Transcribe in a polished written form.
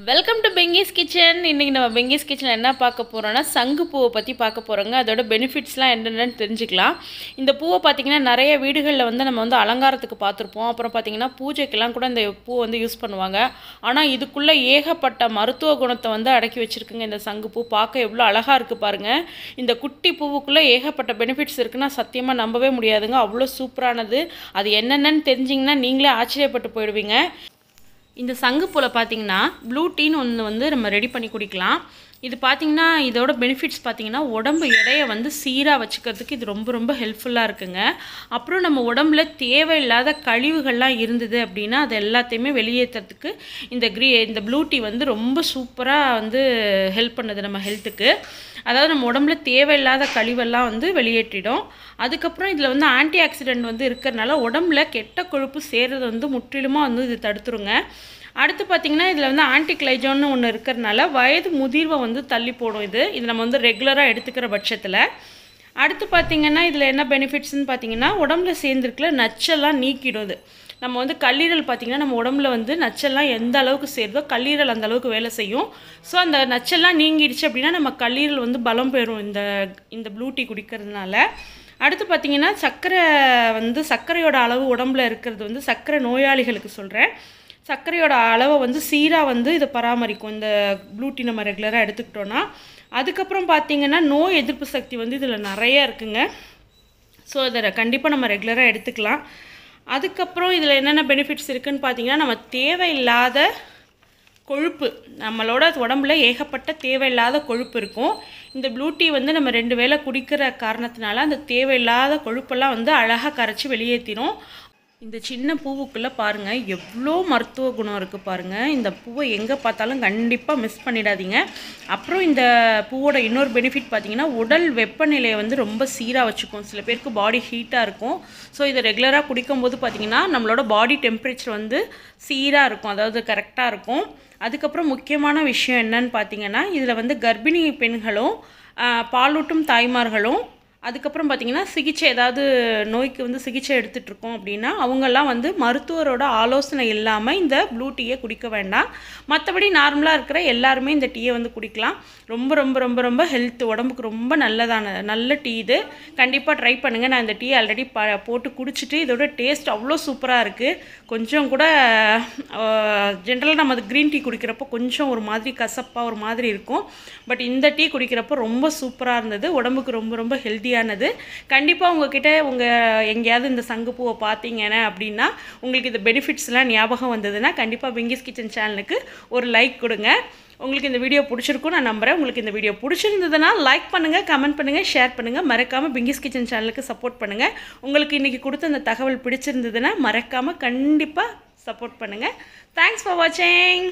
Welcome to பெங்கிஸ் kitchen. இன்றைக்கி நம்ம பெங்கிஸ் கிச்சனில் என்ன பார்க்க போகிறோன்னா சங்கு பூவை பற்றி பார்க்க போகிறோங்க. அதோட பெனிஃபிட்ஸ்லாம் என்னென்னு தெரிஞ்சுக்கலாம். இந்த பூவை பார்த்திங்கன்னா நிறைய வீடுகளில் நம்ம அலங்காரத்துக்கு பார்த்துருப்போம். அப்புறம் பார்த்திங்கன்னா பூஜைக்கெல்லாம் கூட இந்த பூ யூஸ் பண்ணுவாங்க. ஆனால் இதுக்குள்ளே ஏகப்பட்ட மருத்துவ குணத்தை அடக்கி வச்சுருக்குங்க. இந்த சங்கு பூ பார்க்க எவ்வளோ அழகாக இருக்குது பாருங்கள். இந்த குட்டி பூவுக்குள்ளே ஏகப்பட்ட பெனிஃபிட்ஸ் இருக்குன்னா சத்தியமாக நம்பவே முடியாதுங்க. அவ்வளோ சூப்பரானது. அது என்னென்னு தெரிஞ்சிங்கன்னா நீங்களே ஆச்சரியப்பட்டு போயிடுவீங்க. இந்த சங்கு பூவில் பார்த்திங்கன்னா ப்ளூ டீன்னு ஒன்று நம்ம ரெடி பண்ணி குடிக்கலாம். இது பார்த்திங்கன்னா இதோட பெனிஃபிட்ஸ் பார்த்திங்கன்னா உடம்பு எடையை சீராக வச்சுக்கிறதுக்கு இது ரொம்ப ரொம்ப ஹெல்ப்ஃபுல்லாக இருக்குங்க. அப்புறம் நம்ம உடம்புல தேவையில்லாத கழிவுகள்லாம் இருந்தது அப்படின்னா அது எல்லாத்தையுமே வெளியேற்றுறதுக்கு இந்த ப்ளூ டீ ரொம்ப சூப்பராக ஹெல்ப் பண்ணுது நம்ம ஹெல்த்துக்கு. அதாவது நம்ம உடம்புல தேவையில்லாத கழிவெல்லாம் வெளியேற்றிடும். அதுக்கப்புறம் இதில் ஆன்டி ஆக்சிடென்ட் இருக்கிறதுனால உடம்புல கெட்ட கொழுப்பு சேர்றது முற்றிலுமாக இது தடுத்துருங்க. அடுத்து பார்த்திங்கன்னா இதில் ஆன்டிக்ளைஜோன்னு ஒன்று இருக்கிறதுனால வயது முதிர்வை தள்ளி போடும். இது நம்ம ரெகுலராக எடுத்துக்கிற பட்சத்தில். அடுத்து பார்த்திங்கன்னா இதில் என்ன பெனிஃபிட்ஸ்ன்னு பார்த்திங்கன்னா உடம்புல சேர்ந்துருக்குல நச்செல்லாம் நீக்கிடும். இது நம்ம கல்லீரல் பார்த்திங்கன்னா நம்ம உடம்புல நச்செல்லாம் எந்த அளவுக்கு சேருதோ கல்லீரல் அந்த அளவுக்கு வேலை செய்யும். ஸோ அந்த நச்செல்லாம் நீங்கிடுச்சு அப்படின்னா நம்ம கல்லீரல் பலம் பெறும் இந்த ப்ளூ டீ குடிக்கிறதுனால. அடுத்து பார்த்திங்கன்னா சர்க்கரையோட அளவு உடம்புல இருக்கிறது சர்க்கரை நோயாளிகளுக்கு சொல்கிறேன். சர்க்கரையோட அளவை சீராக இதை பராமரிக்கும் இந்த ப்ளூ டீ நம்ம ரெகுலராக எடுத்துக்கிட்டோன்னா. அதுக்கப்புறம் பார்த்திங்கன்னா நோய் எதிர்ப்பு சக்தி இதில் நிறைய இருக்குங்க. ஸோ அதை கண்டிப்பாக நம்ம ரெகுலராக எடுத்துக்கலாம். அதுக்கப்புறம் இதில் என்னென்ன பெனிஃபிட்ஸ் இருக்குதுன்னு பார்த்திங்கன்னா நம்ம தேவையில்லாத கொழுப்பு நம்மளோட உடம்புல ஏகப்பட்ட தேவையில்லாத கொழுப்பு இருக்கும். இந்த ப்ளூ டீ நம்ம 2 வேளை குடிக்கிற காரணத்தினால அந்த தேவையில்லாத கொழுப்பெல்லாம் அழகாக கரைச்சி வெளியேற்றிடும். இந்த சின்ன பூவுக்குள்ளே பாருங்கள் எவ்வளோ மருத்துவ குணம் இருக்குது பாருங்கள். இந்த பூவை எங்கே பார்த்தாலும் கண்டிப்பாக மிஸ் பண்ணிடாதீங்க. அப்புறம் இந்த பூவோட இன்னொரு பெனிஃபிட் பார்த்திங்கன்னா உடல் வெப்பநிலையை ரொம்ப சீராக வச்சுக்கும். சில பேருக்கு பாடி ஹீட்டாக இருக்கும். ஸோ இதை ரெகுலராக குடிக்கும்போது பார்த்திங்கன்னா நம்மளோட பாடி டெம்பரேச்சர் சீராக இருக்கும், அதாவது கரெக்டாக இருக்கும். அதுக்கப்புறம் முக்கியமான விஷயம் என்னன்னு பார்த்திங்கன்னா இதில் கர்ப்பிணி பெண்களும் பாலூட்டும் தாய்மார்களும் அதுக்கப்புறம் பார்த்திங்கன்னா சிகிச்சை ஏதாவது நோய்க்கு சிகிச்சை எடுத்துகிட்ருக்கோம் அப்படின்னா அவங்கெல்லாம் மருத்துவரோட ஆலோசனை இல்லாமல் இந்த ப்ளூ டீயை குடிக்க வேண்டாம். மற்றபடி நார்மலாக இருக்கிற எல்லாருமே இந்த டீயை குடிக்கலாம். ரொம்ப ரொம்ப ரொம்ப ரொம்ப ஹெல்த் உடம்புக்கு ரொம்ப நல்ல டீ இது. கண்டிப்பாக ட்ரை பண்ணுங்கள். நான் இந்த டீ ஆல்ரெடி போட்டு குடிச்சிட்டு இதோட டேஸ்ட் அவ்வளோ சூப்பராக இருக்குது. கொஞ்சம் கூட ஜென்ரலாக நம்ம க்ரீன் டீ குடிக்கிறப்போ கொஞ்சம் ஒரு மாதிரி கசப்பாக ஒரு மாதிரி இருக்கும். பட் இந்த டீ குடிக்கிறப்போ ரொம்ப சூப்பராக இருந்தது. உடம்புக்கு ரொம்ப ரொம்ப ஹெல்த்தியானது. கண்டிப்பாக உங்ககிட்ட எங்கேயாவது இந்த சங்குப்பூவை பார்த்தீங்கன்னா அப்படின்னா உங்களுக்கு இந்த பெனிஃபிட்ஸ்லாம் ஞாபகம் வந்ததுன்னா கண்டிப்பாக பெங்கிஸ் கிச்சன் சேனலுக்கு ஒரு லைக் கொடுங்க. உங்களுக்கு இந்த வீடியோ பிடிச்சிருக்கும் நான் நம்புகிறேன். உங்களுக்கு இந்த வீடியோ பிடிச்சிருந்ததுன்னா லைக் பண்ணுங்கள், கமெண்ட் பண்ணுங்கள், ஷேர் பண்ணுங்கள். மறக்காமல் பெங்கிஸ் கிச்சன் சேனலுக்கு சப்போர்ட் பண்ணுங்கள். உங்களுக்கு இன்றைக்கி கொடுத்த அந்த தகவல் பிடிச்சிருந்ததுன்னா மறக்காமல் கண்டிப்பாக சப்போர்ட் பண்ணுங்கள். தேங்க்ஸ் ஃபார் வாட்சிங்.